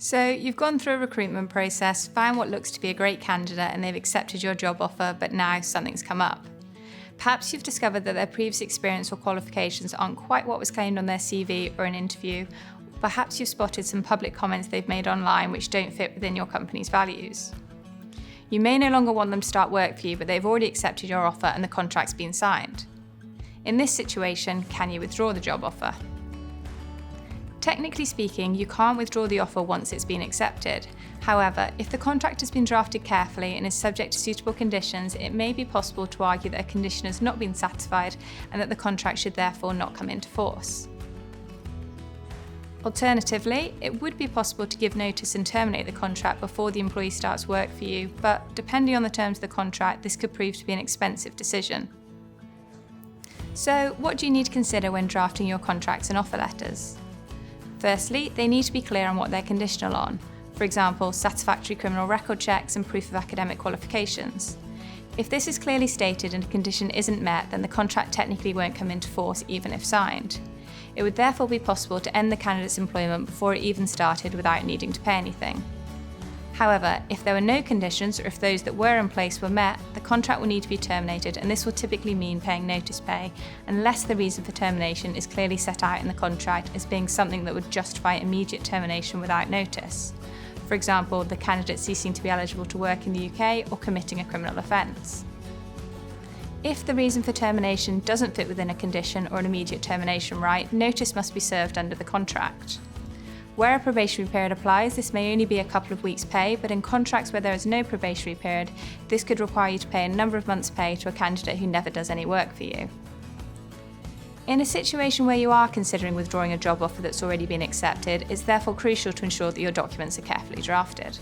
So you've gone through a recruitment process, found what looks to be a great candidate, and they've accepted your job offer, but now something's come up. Perhaps you've discovered that their previous experience or qualifications aren't quite what was claimed on their CV or an interview. Perhaps you've spotted some public comments they've made online which don't fit within your company's values. You may no longer want them to start work for you, but they've already accepted your offer and the contract's been signed. In this situation, can you withdraw the job offer? Technically speaking, you can't withdraw the offer once it's been accepted. However, if the contract has been drafted carefully and is subject to suitable conditions, it may be possible to argue that a condition has not been satisfied and that the contract should therefore not come into force. Alternatively, it would be possible to give notice and terminate the contract before the employee starts work for you, but depending on the terms of the contract, this could prove to be an expensive decision. So, what do you need to consider when drafting your contracts and offer letters? Firstly, they need to be clear on what they're conditional on. For example, satisfactory criminal record checks and proof of academic qualifications. If this is clearly stated and a condition isn't met, then the contract technically won't come into force even if signed. It would therefore be possible to end the candidate's employment before it even started without needing to pay anything. However, if there were no conditions or if those that were in place were met, the contract will need to be terminated, and this will typically mean paying notice pay unless the reason for termination is clearly set out in the contract as being something that would justify immediate termination without notice. For example, the candidate ceasing to be eligible to work in the UK or committing a criminal offence. If the reason for termination doesn't fit within a condition or an immediate termination right, notice must be served under the contract. Where a probationary period applies, this may only be a couple of weeks' pay, but in contracts where there is no probationary period, this could require you to pay a number of months' pay to a candidate who never does any work for you. In a situation where you are considering withdrawing a job offer that's already been accepted, it's therefore crucial to ensure that your documents are carefully drafted.